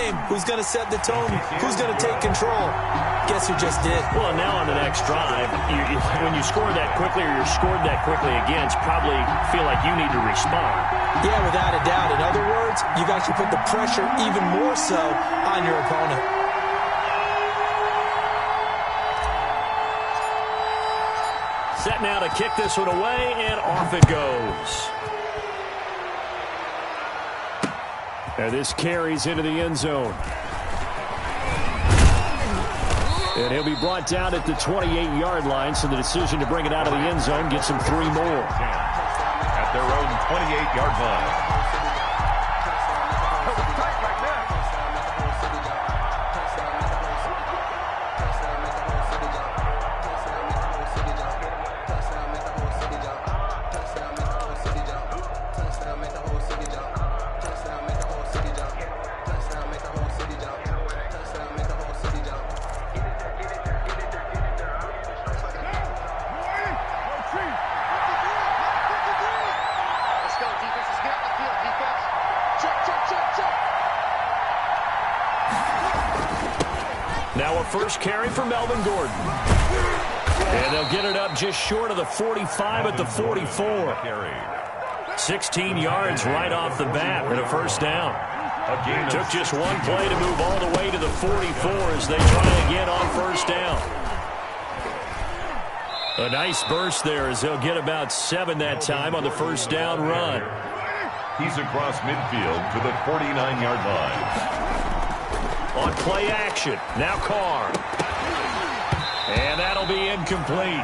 game. Who's going to set the tone? Who's going to take control? Guess who just did? Well, now on the next drive, when you score that quickly or you're scored that quickly again, it's probably feel like you need to respond. Yeah, without a doubt. In other words, you've actually put the pressure even more so on your opponent. Set now to kick this one away, and off it goes. And this carries into the end zone. And he'll be brought down at the 28-yard line, so the decision to bring it out of the end zone gets him 3 more. At their own 28-yard line. Now a first carry for Melvin Gordon. And they'll get it up just short of the 45 at the 44. 16 yards right off the bat and a first down. Took just one play to move all the way to the 44 as they try again on first down. A nice burst there as they'll get about 7 that time on the first down run. He's across midfield to the 49-yard line. On play action, now Carr. And that'll be incomplete.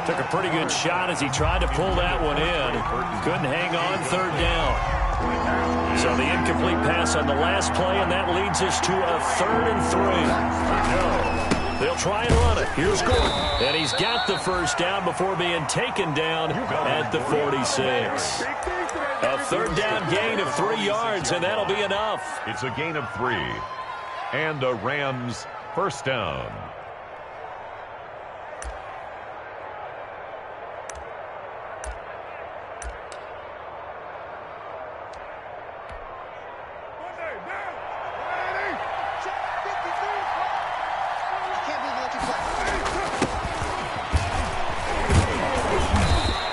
Took a pretty good shot as he tried to pull that one in. Couldn't hang on third down. So the incomplete pass on the last play, and that leads us to a 3rd and 3. They'll try and run it. Here's Gordon. And he's got the first down before being taken down at the 46. A third down gain of 3 yards, and that'll be enough. It's a gain of 3. And a Rams first down.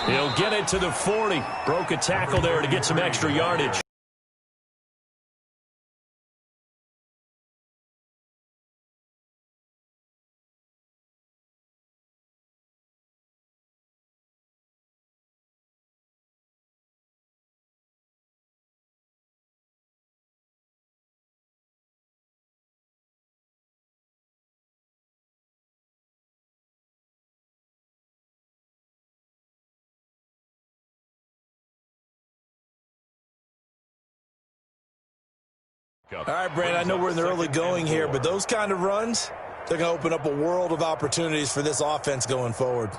He'll get it to the 40. Broke a tackle there to get some extra yardage. All right, Brandon, I know we're in the early going here, but those kind of runs, they're going to open up a world of opportunities for this offense going forward.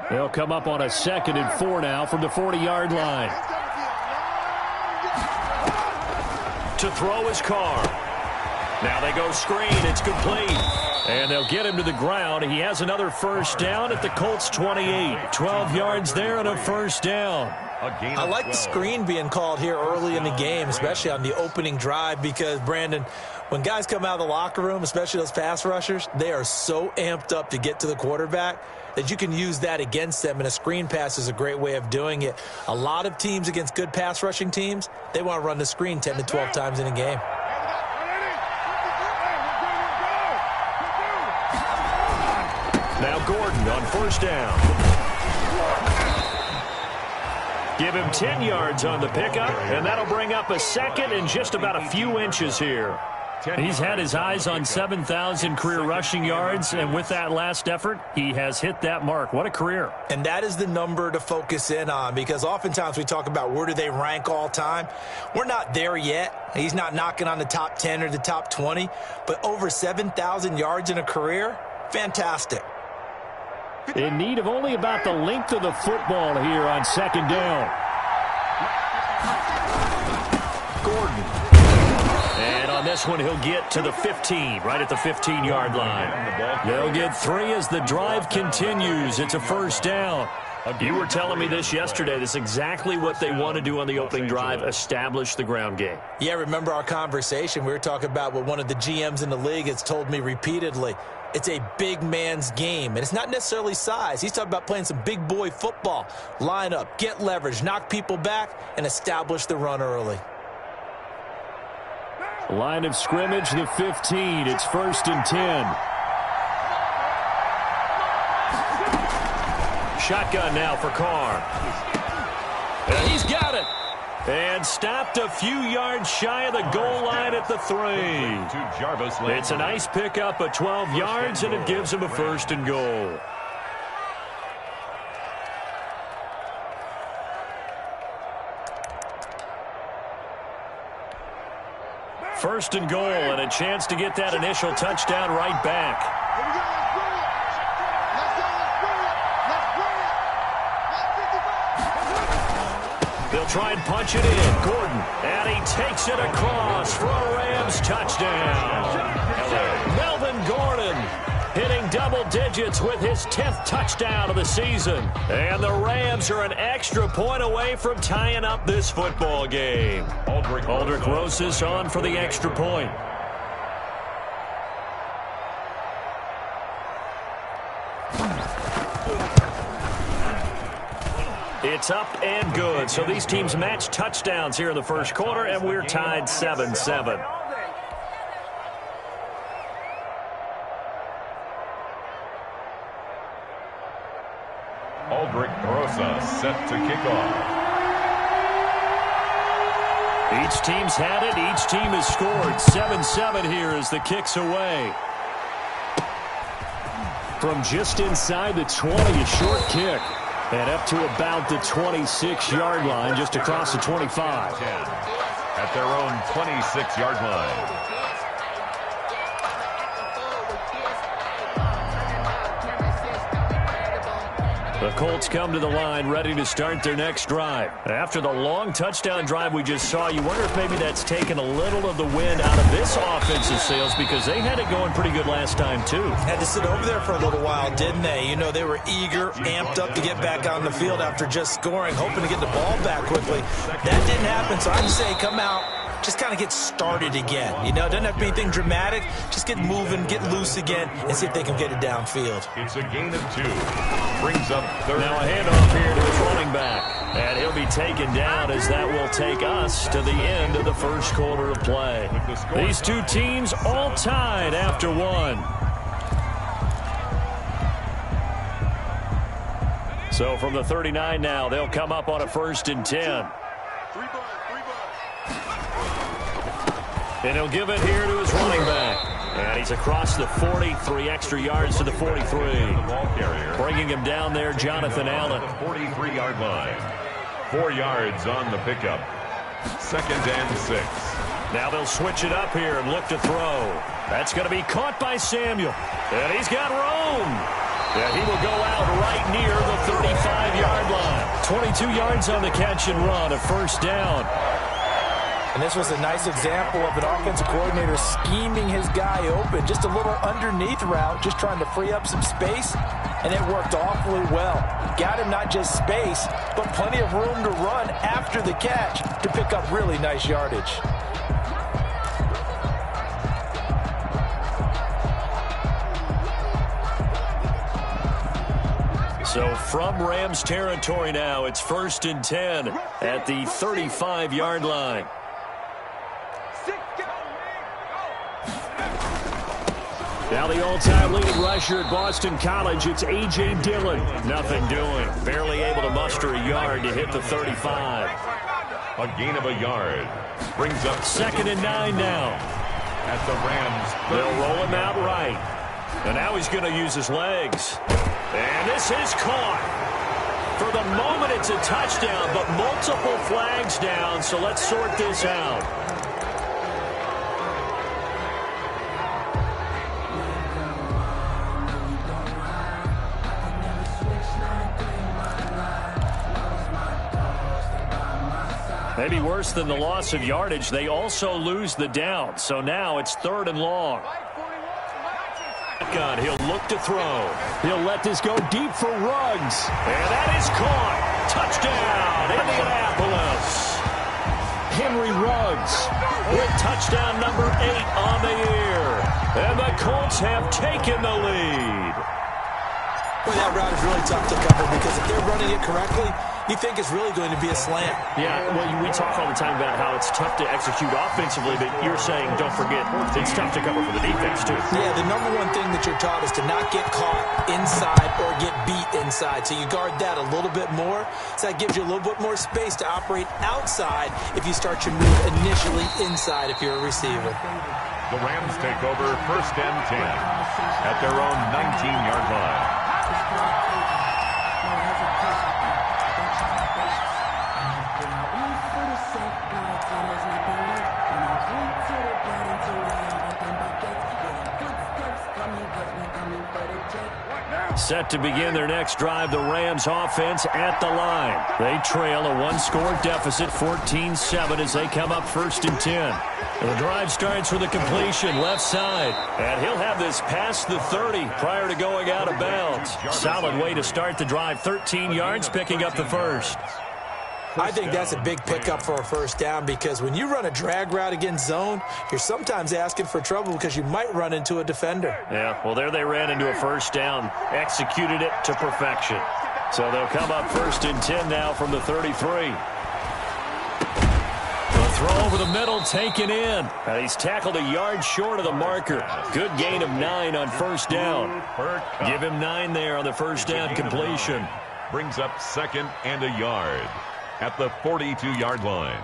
They'll come up on a 2nd and 4 now from the 40-yard line. To throw his Carr. Now they go screen. It's complete. And they'll get him to the ground. He has another first down at the Colts 28. 12 yards there and a first down. I like the screen being called here early in the game, especially on the opening drive, because, Brandon, when guys come out of the locker room, especially those pass rushers, they are so amped up to get to the quarterback that you can use that against them, and a screen pass is a great way of doing it. A lot of teams against good pass rushing teams, they want to run the screen 10 to 12 times in a game. Now Gordon on first down. Give him 10 yards on the pickup, and that'll bring up a 2nd and just about a few inches here. He's had his eyes on 7,000 career rushing yards, and with that last effort, he has hit that mark. What a career. And that is the number to focus in on, because oftentimes we talk about where do they rank all time. We're not there yet. He's not knocking on the top 10 or the top 20, but over 7,000 yards in a career, fantastic. In need of only about the length of the football here on 2nd down. Gordon. And on this one, he'll get to the 15, right at the 15-yard line. They'll get 3 as the drive continues. It's a first down. You were telling me this yesterday. This is exactly what they want to do on the opening drive, establish the ground game. Yeah, remember our conversation. We were talking about what one of the GMs in the league has told me repeatedly. It's a big man's game, and it's not necessarily size. He's talking about playing some big boy football. Line up, get leverage, knock people back, and establish the run early. Line of scrimmage, the 15. It's 1st and 10. Shotgun now for Carr. And he's got it. And stopped a few yards shy of the goal line at the 3. It's a nice pickup of 12 yards, and it gives him a 1st and goal. First and goal, and a chance to get that initial touchdown right back. They'll try and punch it in. Gordon, and he takes it across for a Rams touchdown. Melvin Gordon hitting double digits with his 10th touchdown of the season. And the Rams are an extra point away from tying up this football game. Aldrich Rosas on for the extra point. It's up and good. So these teams match touchdowns here in the first quarter, and we're tied 7-7. Aldrich Rosas set to kick off. Each team's had it. Each team has scored. 7-7 here as the kick's away. From just inside the 20, a short kick. And up to about the 26-yard line, just across the 25. At their own 26-yard line. The Colts come to the line ready to start their next drive. After the long touchdown drive we just saw, you wonder if maybe that's taken a little of the wind out of this offensive sails, because they had it going pretty good last time too. Had to sit over there for a little while, didn't they? You know, they were eager, amped up to get back on the field after just scoring, hoping to get the ball back quickly. That didn't happen, so I'd say come out, just kind of get started again. You know, it doesn't have to be anything dramatic. Just get moving, get loose again, and see if they can get it downfield. It's a gain of 2. Brings up 3rd. Now a handoff here to his running back. And he'll be taken down as that will take us to the end of the first quarter of play. These two teams all tied after 1. So from the 39 now, they'll come up on a 1st and 10. And he'll give it here to his running back. And he's across the 40, 3 extra yards to the 43. Bringing him down there, Jonathan Allen. 43-yard line. 4 yards on the pickup. 2nd and 6. Now they'll switch it up here and look to throw. That's going to be caught by Samuel. And he's got room. Yeah, he will go out right near the 35-yard line. 22 yards on the catch and run, a 1st down. And this was a nice example of an offensive coordinator scheming his guy open. Just a little underneath route, just trying to free up some space, and it worked awfully well. Got him not just space, but plenty of room to run after the catch to pick up really nice yardage. So from Rams territory now, it's 1st and 10 at the 35-yard line. Now the all-time leading rusher at Boston College, it's A.J. Dillon. Nothing doing. Barely able to muster a yard to hit the 35. A gain of a yard. Brings up 2nd and 9 now. At the Rams. They'll roll him out right. And now he's going to use his legs. And this is caught. For the moment, it's a touchdown, but multiple flags down, so let's sort this out. Maybe worse than the loss of yardage, they also lose the down. So now it's 3rd and long. Gun, he'll look to throw. He'll let this go deep for Ruggs. And that is caught. Touchdown, Indianapolis. Henry Ruggs with touchdown number 8 on the year. And the Colts have taken the lead. Well, that route is really tough to cover because if they're running it correctly, you think it's really going to be a slant. Yeah, well, we talk all the time about how it's tough to execute offensively, but you're saying, don't forget, it's tough to cover for the defense, too. Yeah, the number one thing that you're taught is to not get caught inside or get beat inside. So you guard that a little bit more. So that gives you a little bit more space to operate outside if you start your move initially inside if you're a receiver. The Rams take over 1st and 10 at their own 19-yard line. Set to begin their next drive, the Rams offense at the line. They trail a 1-score deficit, 14-7 as they come up 1st and 10. The drive starts with a completion left side. And he'll have this past the 30 prior to going out of bounds. Solid way to start the drive, 13 yards, picking up the first. I think that's a big pickup for a 1st down because when you run a drag route against zone, you're sometimes asking for trouble because you might run into a defender. Yeah, well, there they ran into a 1st down, executed it to perfection. So they'll come up 1st and 10 now from the 33. The throw over the middle, taken in. He's tackled a yard short of the marker. Good gain of 9 on 1st down. Give him 9 there on the 1st down completion. Brings up 2nd and a yard at the 42-yard line.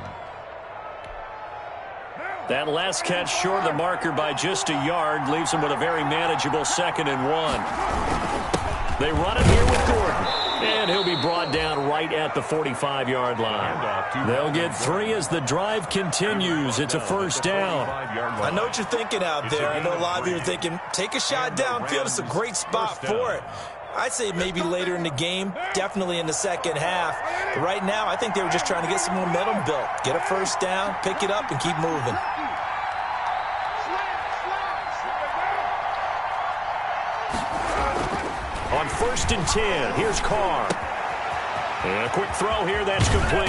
That last catch short of the marker by just a yard leaves him with a very manageable 2nd and 1. They run it here with Gordon, and he'll be brought down right at the 45-yard line. They'll get 3 as the drive continues. It's a 1st down. I know what you're thinking out there. I know a lot of you are thinking, take a shot downfield. It's a great spot for it. I'd say maybe later in the game, definitely in the second half. But right now, I think they were just trying to get some momentum built. Get a 1st down, pick it up, and keep moving. On 1st and 10, here's Carr. And a quick throw here, that's complete.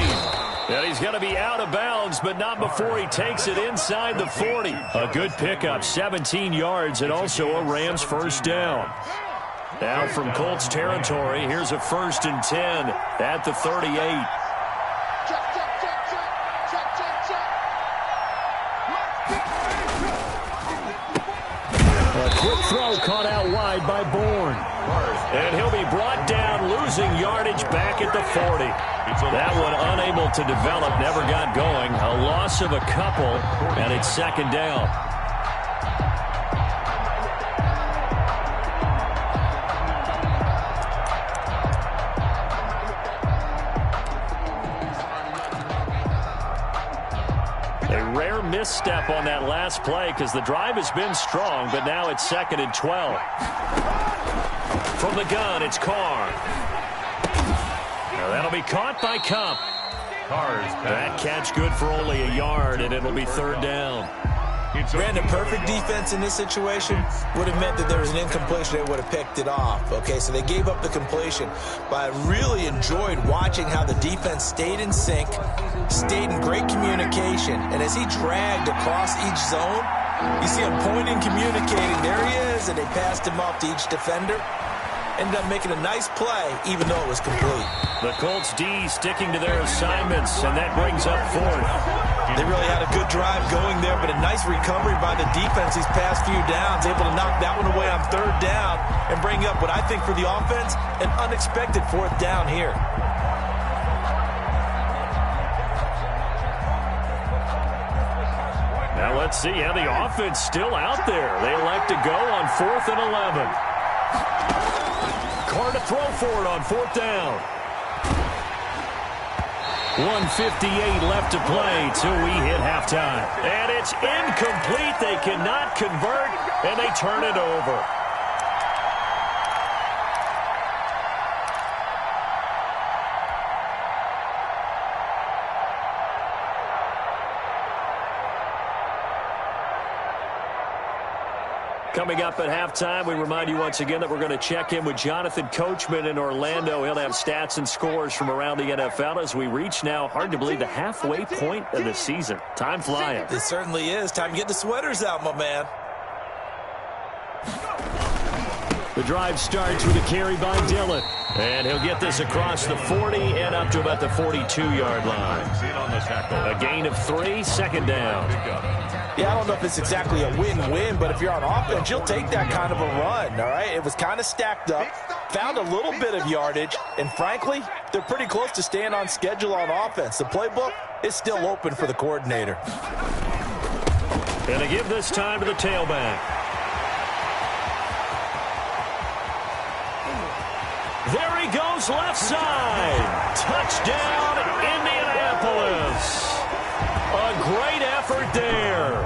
And he's going to be out of bounds, but not before he takes it inside the 40. A good pickup, 17 yards, and also a Rams 1st down. Now from Colts territory, here's a 1st and 10 at the 38. A quick throw caught out wide by Bourne. And he'll be brought down, losing yardage back at the 40. That one unable to develop, never got going. A loss of a couple, and it's 2nd down. Rare misstep on that last play because the drive has been strong, but now it's 2nd and 12. From the gun, it's Carr. Now that'll be caught by Cup. That catch good for only a yard, and it'll be 3rd down. Brandon, perfect defense in this situation would have meant that there was an incompletion. They would have picked it off. Okay, so they gave up the completion. But I really enjoyed watching how the defense stayed in sync, stayed in great communication. And as he dragged across each zone, you see him pointing, communicating. There he is, and they passed him off to each defender. Ended up making a nice play, even though it was complete. The Colts D sticking to their assignments, and that brings up 4th. They really had a good drive going there, but a nice recovery by the defense these past few downs, able to knock that one away on 3rd down and bring up what I think for the offense, an unexpected 4th down here. Now let's see how the offense still out there. They elect to go on 4th and 11. Carr to throw for it on 4th down. 1:58 left to play till we hit halftime. And it's incomplete. They cannot convert, and they turn it over. Coming up at halftime, we remind you once again that we're going to check in with Jonathan Coachman in Orlando. He'll have stats and scores from around the NFL as we reach now, hard to believe, the halfway point of the season. Time flying. It certainly is. Time to get the sweaters out, my man. The drive starts with a carry by Dillon. And he'll get this across the 40 and up to about the 42-yard line. A gain of 3, second down. Yeah, I don't know if it's exactly a win-win, but if you're on offense, you'll take that kind of a run, all right? It was kind of stacked up, found a little bit of yardage, and frankly, they're pretty close to staying on schedule on offense. The playbook is still open for the coordinator. And they give this time to the tailback. There he goes, left side. Touchdown, Indianapolis. A great effort there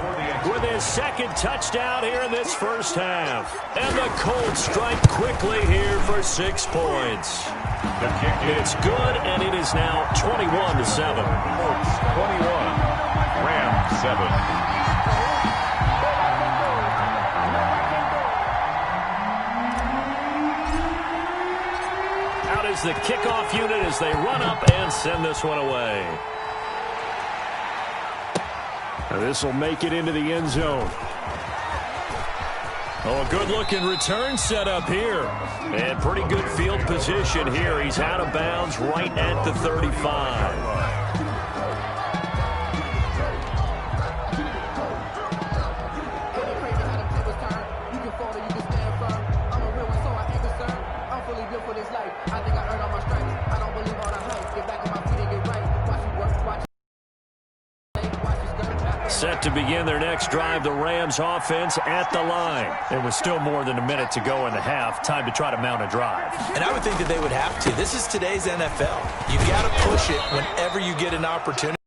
with his second touchdown here in this first half. And the Colts strike quickly here for 6 points. It's good, and it is now 21-7. Colts 21, Rams 7. Is the kickoff unit as they run up and send this one away. This will make it into the end zone. Oh, a good-looking return set up here. And pretty good field position here. He's out of bounds right at the 35. Set to begin their next drive, the Rams offense at the line. There was still more than a minute to go in the half. Time to try to mount a drive. And I would think that they would have to. This is today's NFL. You got to push it whenever you get an opportunity.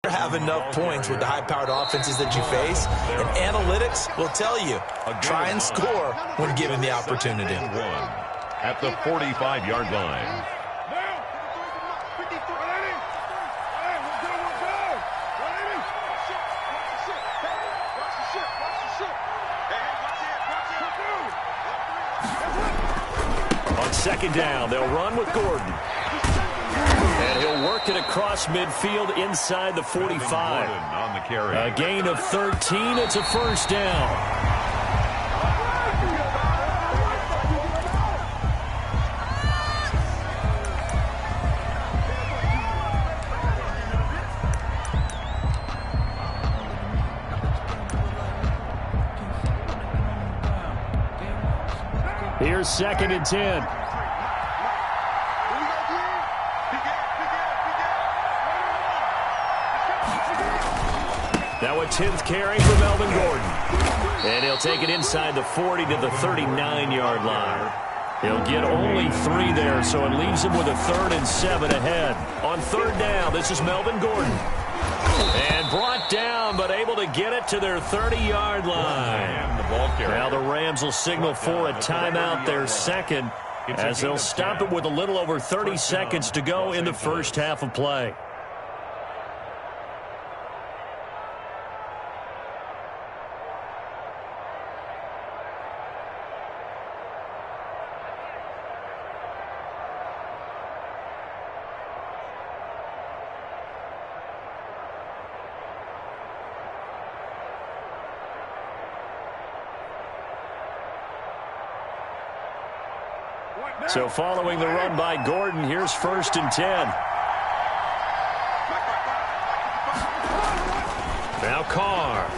You have enough points with the high-powered offenses that you face, and analytics will tell you, try and score when given the opportunity. At the 45-yard line. Second down, they'll run with Gordon. And he'll work it across midfield inside the 45. On the carry. A gain of 13, it's a first down. Here's 2nd and 10. Now a 10th carry for Melvin Gordon. And he'll take it inside the 40 to the 39-yard line. He'll get only 3 there, so it leaves him with a 3rd and 7 ahead. On 3rd down, this is Melvin Gordon. And brought down, but able to get it to their 30-yard line. Now the Rams will signal for a timeout, their second, as they'll stop it with a little over 30 seconds to go in the first half of play. So following the run by Gordon, here's 1st and 10. Now Carr.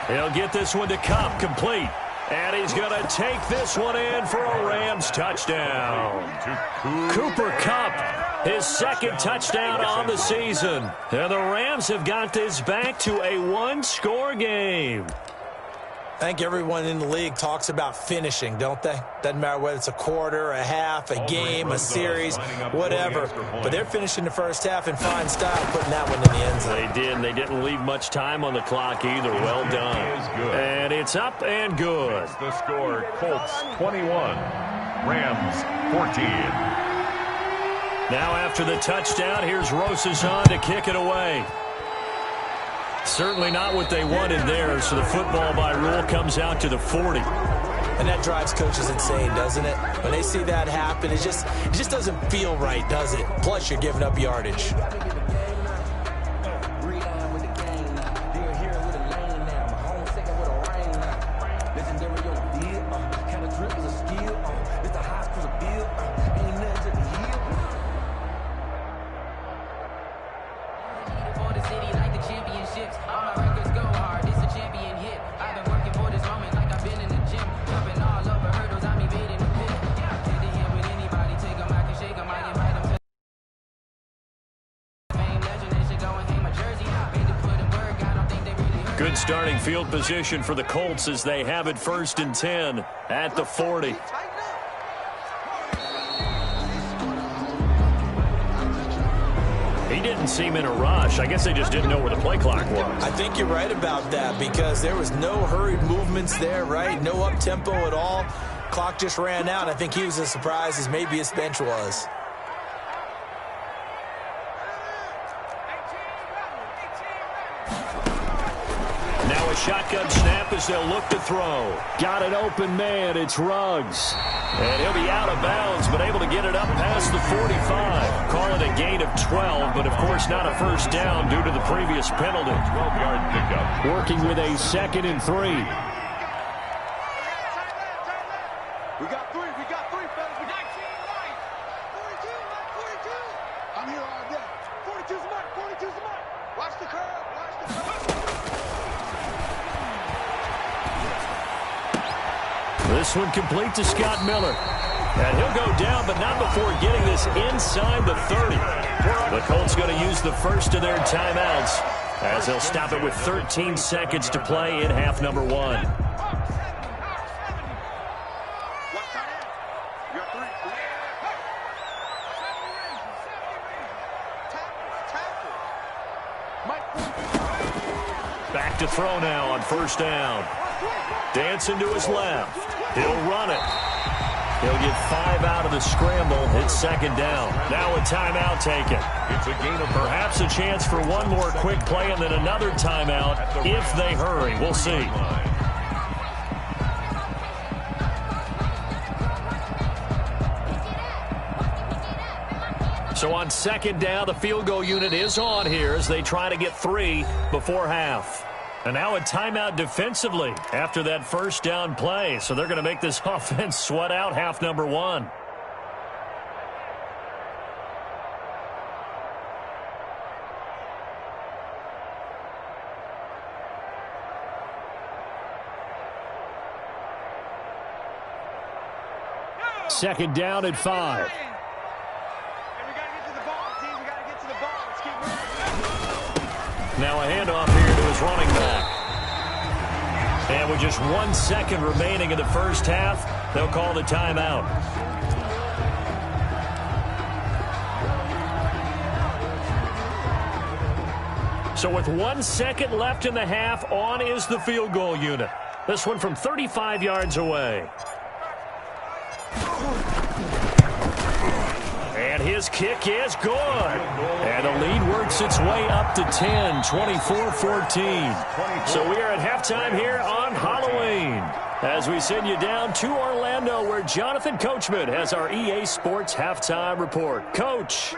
He'll get this one to Kupp, complete. And he's going to take this one in for a Rams touchdown. Cooper Kupp, his 2nd touchdown on the season. And the Rams have got this back to a 1-score game. I think everyone in the league talks about finishing, don't they? Doesn't matter whether it's a quarter, a half, a game, a series, whatever. But they're finishing the first half in fine style, putting that one in the end zone. They did, and they didn't leave much time on the clock either. Well done. And it's up and good. The score, Colts 21, Rams 14. Now after the touchdown, here's Rosazan to kick it away. Certainly not what they wanted there, so the football by rule comes out to the 40. And that drives coaches insane, doesn't it? When they see that happen, it just doesn't feel right, does it? Plus, you're giving up yardage. Good starting field position for the Colts as they have it 1st and 10 at the 40. He didn't seem in a rush. I guess they just didn't know where the play clock was. I think you're right about that because there was no hurried movements there, right? No up-tempo at all. Clock just ran out. I think he was as surprised as maybe his bench was. Now a shotgun snap as they'll look to throw. Got an open man. It's Ruggs. And he'll be out of bounds, but able to get it up past the 45. Call it a gain of 12, but of course not a first down due to the previous penalty. 12-yard pickup. Working with a 2nd and 3. We got three, fellas. We got 42, 42. I'm here all day. 42's the mark. Watch the curve. This one complete to Scott Miller. And he'll go down, but not before getting this inside the 30. The Colts going to use the first of their timeouts as they'll stop it with 13 seconds to play in half number 1. Back to throw now on 1st down. Dancing to his left. He'll run it. He'll get 5 out of the scramble. It's 2nd down. Now a timeout taken. It's a gain of perhaps a chance for one more quick play and then another timeout if they hurry. We'll see. So on 2nd down, the field goal unit is on here as they try to get 3 before half. And now a timeout defensively after that 1st down play. So they're going to make this offense sweat out half number 1. Second down at 5. Now a handoff here to his running back. And with just 1 second remaining in the first half, they'll call the timeout. So with 1 second left in the half, on is the field goal unit. This one from 35 yards away. And his kick is good. And the lead works its way up to 10, 24-14. So we are at halftime here on Halloween as we send you down to Orlando where Jonathan Coachman has our EA Sports halftime report. Coach.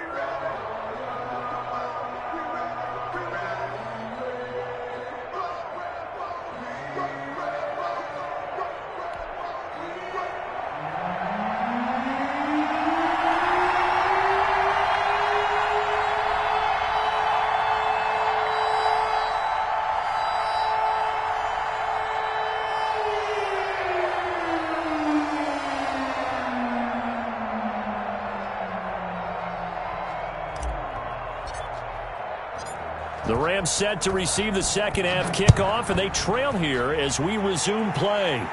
The Rams set to receive the second half kickoff, and they trail here as we resume play.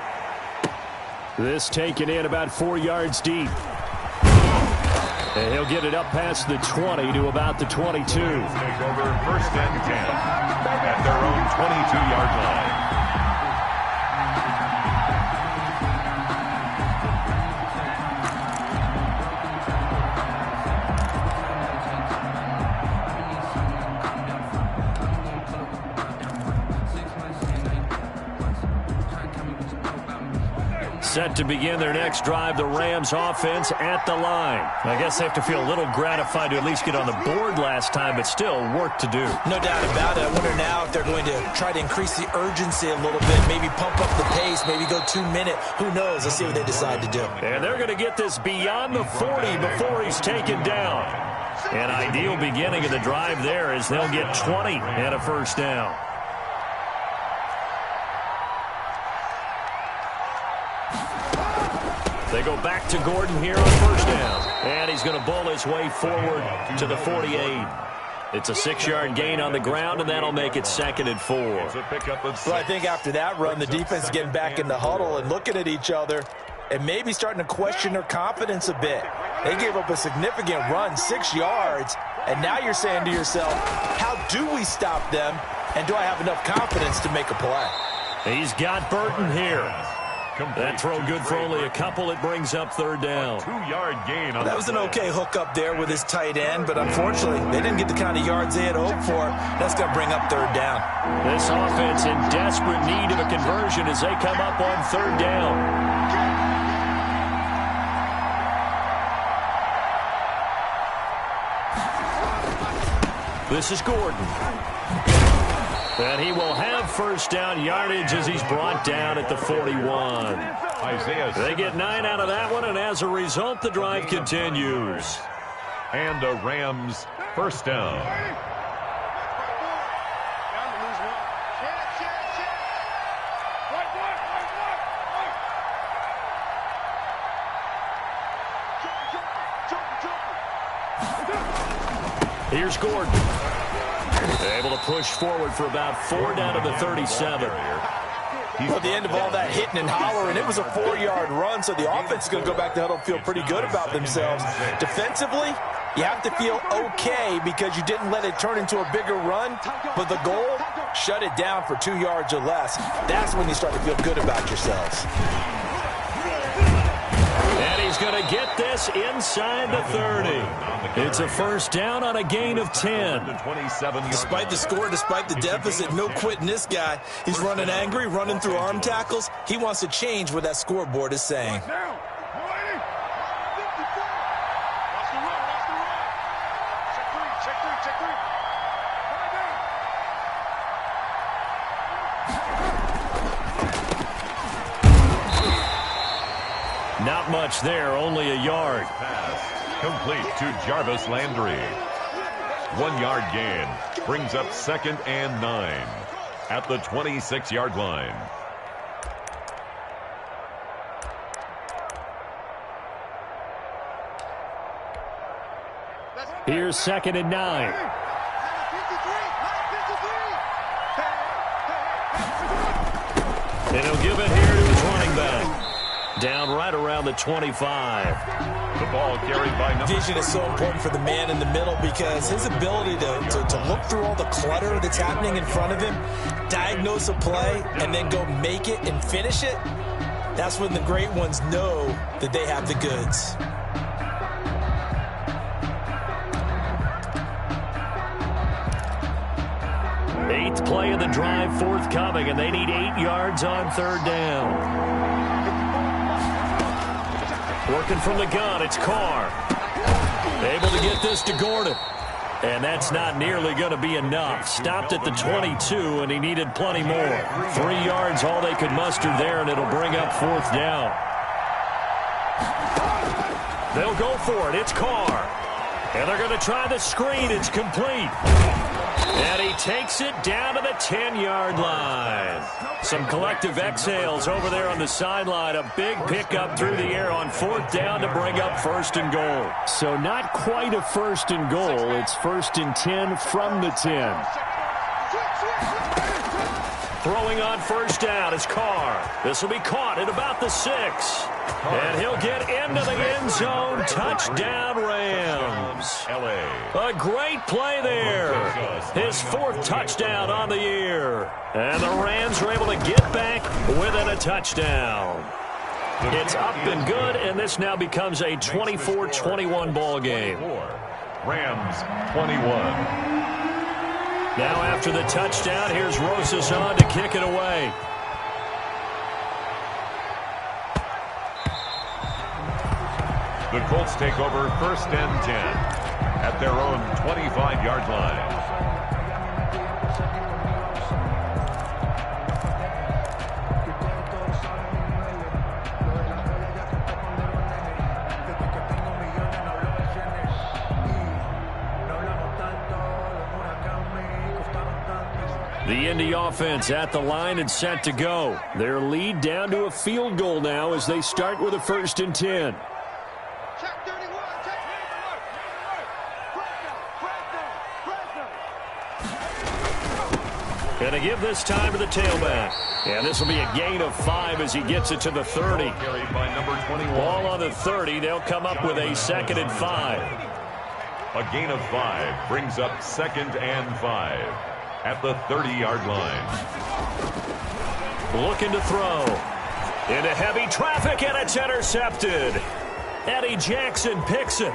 This taken in about 4 yards deep. And he'll get it up past the 20 to about the 22. Take over 1st and 10 at their own 22-yard line. Set to begin their next drive, the Rams offense at the line. I guess they have to feel a little gratified to at least get on the board last time, but still work to do. No doubt about it. I wonder now if they're going to try to increase the urgency a little bit, maybe pump up the pace, maybe go 2 minute. Who knows? Let's see what they decide to do. And they're going to get this beyond the 40 before he's taken down. An ideal beginning of the drive there as they'll get 20 and a first down. They go back to Gordon here on first down. And he's going to bowl his way forward to the 48. It's a 6-yard gain on the ground, and that'll make it 2nd and 4. So I think after that run, the defense is getting back in the huddle and looking at each other and maybe starting to question their confidence a bit. They gave up a significant run, 6 yards, and now you're saying to yourself, how do we stop them, and do I have enough confidence to make a play? He's got Burton here. That throw good for only a couple. It brings up 3rd down. 2-yard gain. That was an okay hook up there with his tight end, but unfortunately, they didn't get the kind of yards they had hoped for. That's going to bring up 3rd down. This offense in desperate need of a conversion as they come up on 3rd down. This is Gordon. And he will have first down yardage as he's brought down at the 41. They get 9 out of that one, and as a result, the drive continues. And a Rams first down. Here's Gordon. Able to push forward for about 4 down to the 37. Well, at the end of all that hitting and hollering, it was a 4-yard run, so the offense is going to go back to the huddle and feel pretty good about themselves. Defensively, you have to feel okay because you didn't let it turn into a bigger run, but the goal, shut it down for 2 yards or less. That's when you start to feel good about yourselves. And he's going to get this inside the 30. It's a first down on a gain of 10. Despite the score, despite the deficit, no quitting this guy. He's running angry, running through arm tackles. He wants to change what that scoreboard is saying. Not much there, only a yard. Pass complete to Jarvis Landry. 1-yard gain brings up 2nd and 9 at the 26-yard line. Here's 2nd and 9. And he'll give it here to his running back. Down right around the 25. The ball carried by number. Vision is so important for the man in the middle because his ability to look through all the clutter that's happening in front of him, diagnose a play, and then go make it and finish it, that's when the great ones know that they have the goods. Eighth play of the drive forthcoming, and they need 8 yards on 3rd down. Working from the gun, it's Carr. Able to get this to Gordon. And that's not nearly going to be enough. Stopped at the 22, and he needed plenty more. 3 yards, all they could muster there, and it'll bring up 4th down. They'll go for it. It's Carr. And they're going to try the screen. It's complete. And he takes it down to the 10-yard line. Some collective exhales over there on the sideline. A big pickup through the air on 4th down to bring up 1st and goal. So not quite a 1st and goal. It's 1st and 10 from the 10. Throwing on 1st down is Carr. This will be caught at about the 6. And he'll get into the end zone. Touchdown, Rams. A great play there. His 4th touchdown on the year. And the Rams are able to get back within a touchdown. It's up and good, and this now becomes a 24-21 ball game. Rams 21. Now after the touchdown, here's Rosas on to kick it away. The Colts take over 1st and 10 at their own 25-yard line. The Indy offense at the line and set to go. Their lead down to a field goal now as they start with a 1st and 10. Check 31, check 31. And to give this time to the tailback. And this will be a gain of 5 as he gets it to the 30. Carried by number 21. Ball on the 30. They'll come up with a 2nd and 5. A gain of 5 brings up 2nd and 5 at the 30-yard line. Looking to throw. Into heavy traffic, and it's intercepted. Eddie Jackson picks it.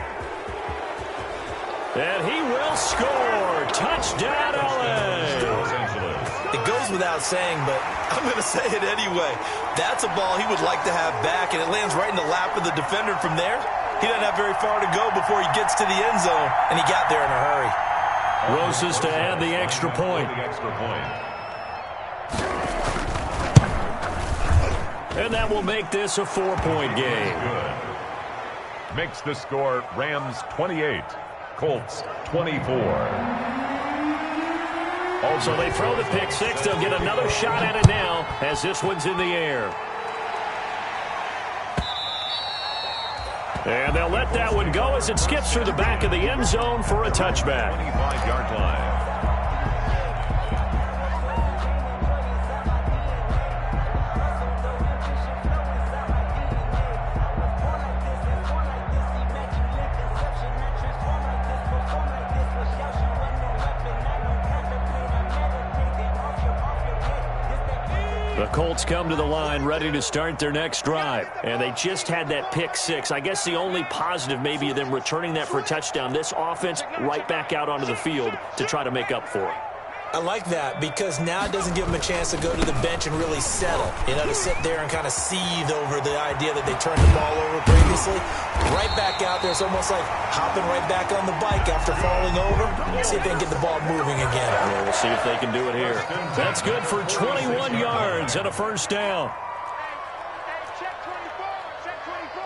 And he will score. Touchdown, L.A. It goes without saying, but I'm going to say it anyway. That's a ball he would like to have back, and it lands right in the lap of the defender from there. He doesn't have very far to go before he gets to the end zone, and he got there in a hurry. Roses to add the extra point. And that will make this a 4-point game. Good. Makes the score Rams 28, Colts 24. Also, they throw the pick 6. They'll get another shot at it now as this one's in the air. And they'll let that one go as it skips through the back of the end zone for a touchback. 25-yard line. The Colts come to the line ready to start their next drive. And they just had that pick 6. I guess the only positive maybe of them returning that for a touchdown. This offense right back out onto the field to try to make up for it. I like that because now it doesn't give them a chance to go to the bench and really settle. You know, to sit there and kind of seethe over the idea that they turned the ball over previously. Right back out there. It's almost like hopping right back on the bike after falling over. See if they can get the ball moving again. Well, we'll see if they can do it here. That's good for 21 yards and a 1st down. Check 24, check 24.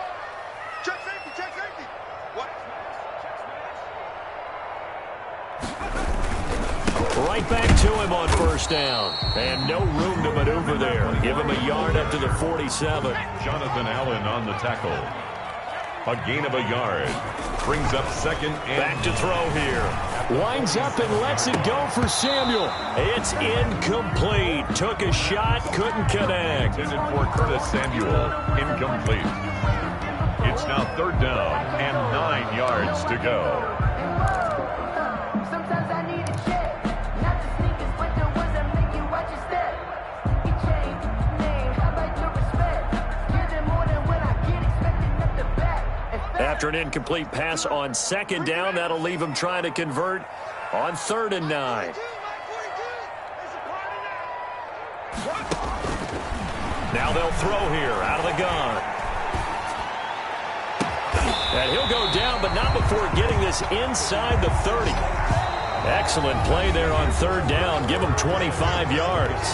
Check safety, check safety. What? Right back to him on 1st down. And no room to maneuver there. Give him a yard up to the 47. Jonathan Allen on the tackle. A gain of a yard. Brings up 2nd and... Back to throw here. Winds up and lets it go for Samuel. It's incomplete. Took a shot, couldn't connect. Intended for Curtis Samuel. Incomplete. It's now 3rd down and 9 yards to go. Sometimes I need a check, not the sneakers, but the ones that make you watch your step. You change name, how about your respect? Give them more than when I get expected up the back. After an incomplete pass on 2nd down, that'll leave him trying to convert on 3rd and 9. Now they'll throw here out of the gun. And he'll go down, but not before getting this inside the 30. Excellent play there on 3rd down. Give him 25 yards.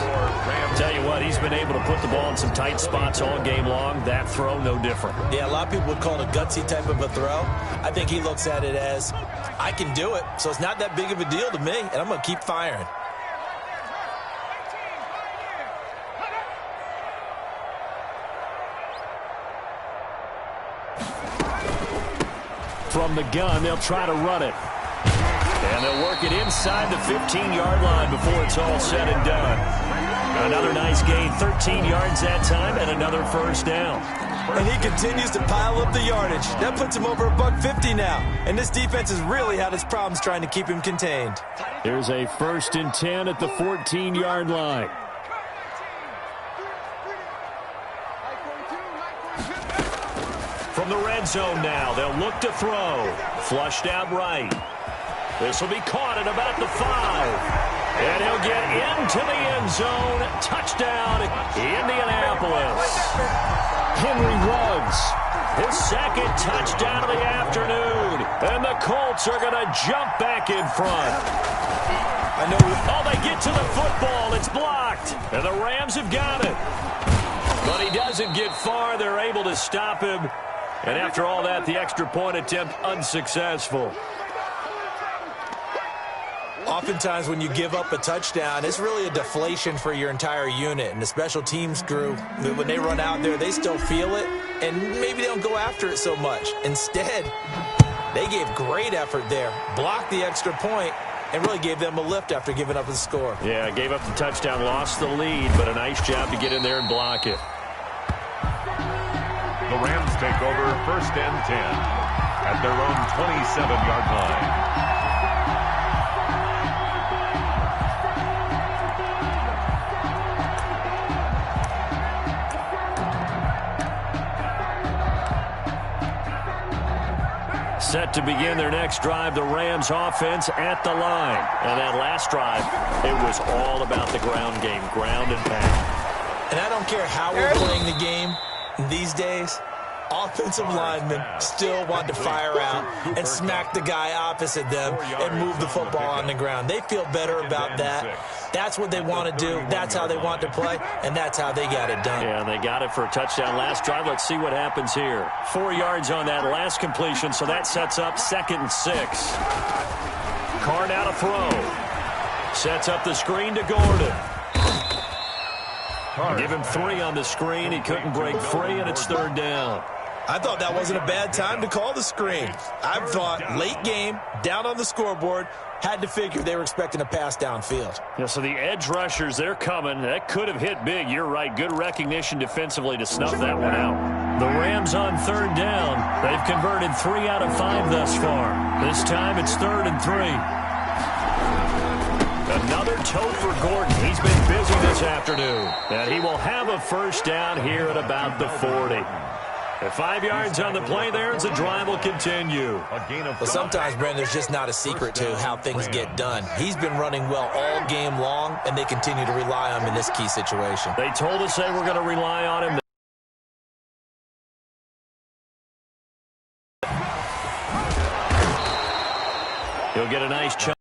Tell you what, he's been able to put the ball in some tight spots all game long. That throw, no different. Yeah, a lot of people would call it a gutsy type of a throw. I think he looks at it as, I can do it, so it's not that big of a deal to me, and I'm going to keep firing. From the gun, they'll try to run it. And they'll work it inside the 15-yard line before it's all said and done. Another nice gain, 13 yards that time, and another 1st down. And he continues to pile up the yardage. That puts him over $150 now. And this defense has really had its problems trying to keep him contained. Here's a 1st and 10 at the 14-yard line. From the red zone now, they'll look to throw. Flushed out right. This will be caught at about the 5. And he'll get into the end zone. Touchdown, Indianapolis. Henry Ruggs His second touchdown of the afternoon. And the Colts are going to jump back in front. They get to the football. It's blocked. And the Rams have got it. But he doesn't get far. They're able to stop him. And after all that, the extra point attempt unsuccessful. Oftentimes when you give up a touchdown, it's really a deflation for your entire unit. And the special teams crew, when they run out there, they still feel it. And maybe they don't go after it so much. Instead, they gave great effort there. Blocked the extra point. And really gave them a lift after giving up the score. Yeah, gave up the touchdown, lost the lead, but a nice job to get in there and block it. The Rams take over 1st and 10 at their own 27-yard line. Set to begin their next drive, the Rams offense at the line. And that last drive, it was all about the ground game, ground and pound. And I don't care how we're playing the game these days, offensive linemen still want to fire out and smack the guy opposite them and move the football on the ground. They feel better about that. That's what they want to do. That's how they want to play, and that's how they got it done. Yeah, they got it for a touchdown last drive. Let's see what happens here. 4 yards on that last completion, so that sets up 2nd and 6. Carr out of throw. Sets up the screen to Gordon. Give him 3 on the screen. He couldn't break free, and it's 3rd down. I thought that wasn't a bad time to call the screen. I thought late game, down on the scoreboard, had to figure they were expecting a pass downfield. Yeah, so the edge rushers, they're coming. That could have hit big. You're right. Good recognition defensively to snuff that one out. The Rams on 3rd down. They've converted 3 out of 5 thus far. This time it's 3rd and 3. Another toe for Gordon. He's been busy this afternoon. And he will have a 1st down here at about the 40. At 5 yards on the play there, as the drive will continue. But sometimes, Brandon, there's just not a secret to how things get done. He's been running well all game long, and they continue to rely on him in this key situation. They told us they were going to rely on him. He'll get a nice chunk.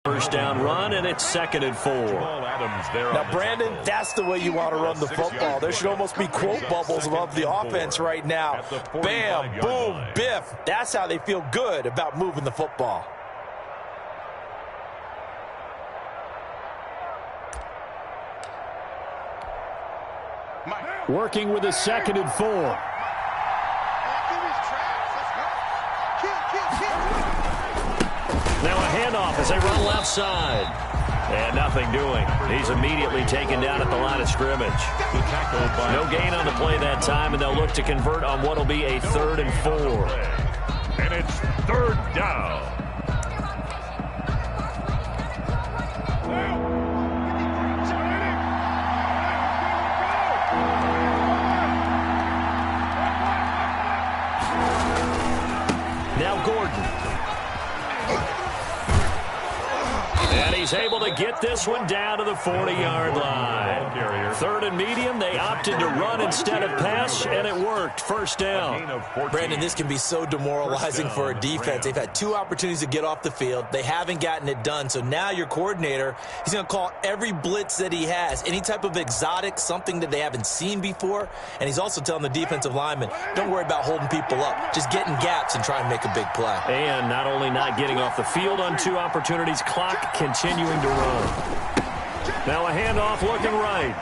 1st down run, and it's 2nd and 4. Now, Brandon, that's the way you want to run the football. There should almost be quote bubbles above the offense right now. Bam, boom, biff. That's how they feel good about moving the football. Working with a 2nd and 4. Now a handoff as they run left side. And nothing doing. He's immediately taken down at the line of scrimmage. No gain on the play that time, and they'll look to convert on what will be a 3rd and 4. And it's 3rd down. Now Gordon. And he's able to get this one down to the 40-yard line. 3rd and medium. They opted to run instead of pass, and it worked. 1st down. Brandon, this can be so demoralizing for a defense. They've had 2 opportunities to get off the field. They haven't gotten it done. So now your coordinator, he's going to call every blitz that he has, any type of exotic, something that they haven't seen before. And he's also telling the defensive lineman, don't worry about holding people up. Just get in gaps and try and make a big play. And not only not getting off the field on 2 opportunities, clock continuing to run. Now a handoff looking right.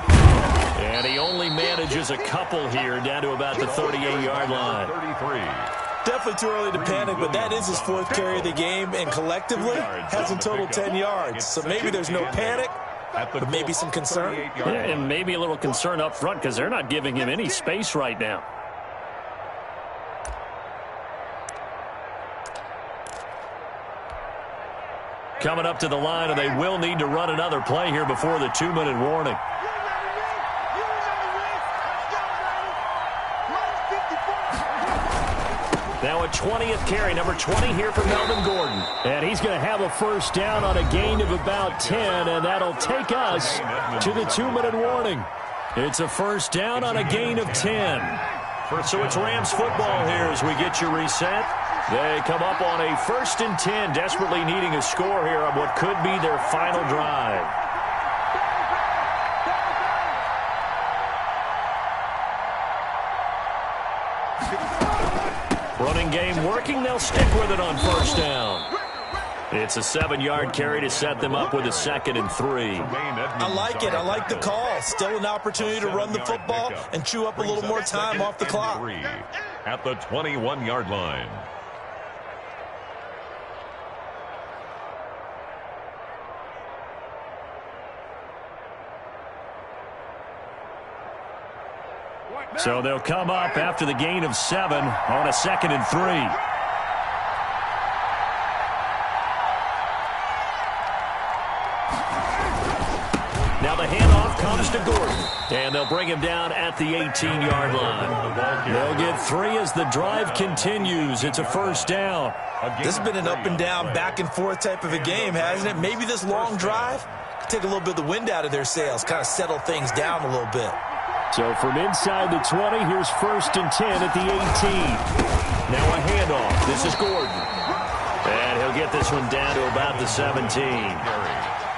And he only manages a couple here down to about the 38-yard line. Definitely too early to panic, but that is his 4th carry of the game, and collectively has in total 10 yards. So maybe there's no panic, but maybe some concern. Yeah, and maybe a little concern up front because they're not giving him any space right now. Coming up to the line, and they will need to run another play here before the 2-minute warning. Now a 20th carry, number 20 here for Melvin Gordon. And he's going to have a 1st down on a gain of about 10, and that'll take us to the 2-minute warning. It's a 1st down on a gain of 10. So it's Rams football here as we get you reset. They come up on a 1st and 10, desperately needing a score here on what could be their final drive. Running game working. They'll stick with it on 1st down. It's a 7-yard carry to set them up with a 2nd and 3. I like it. I like the call. Still an opportunity to run the football and chew up a little more time off the clock. At the 21-yard line. So they'll come up after the gain of 7 on a 2nd and 3. Now the handoff comes to Gordon. And they'll bring him down at the 18-yard line. They'll get 3 as the drive continues. It's a 1st down. This has been an up and down, back and forth type of a game, hasn't it? Maybe this long drive could take a little bit of the wind out of their sails, kind of settle things down a little bit. So from inside the 20, here's 1st and 10 at the 18. Now a handoff. This is Gordon. And he'll get this one down to about the 17.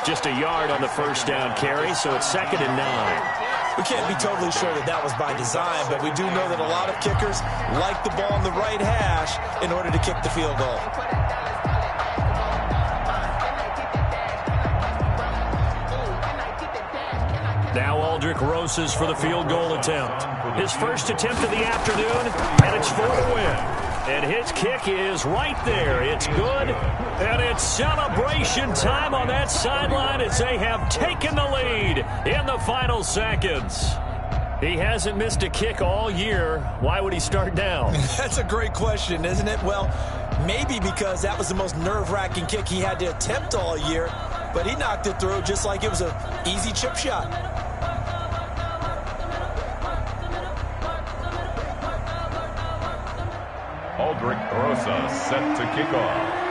Just a yard on the 1st down carry, so it's 2nd and 9. We can't be totally sure that that was by design, but we do know that a lot of kickers like the ball on the right hash in order to kick the field goal. Now Aldrich Rosas for the field goal attempt. His first attempt of the afternoon, and it's for the win. And his kick is right there. It's good, and it's celebration time on that sideline as they have taken the lead in the final seconds. He hasn't missed a kick all year. Why would he start down? That's a great question, isn't it? Well, maybe because that was the most nerve-wracking kick he had to attempt all year, but he knocked it through just like it was an easy chip shot. Aldrich Rosas set to kick off.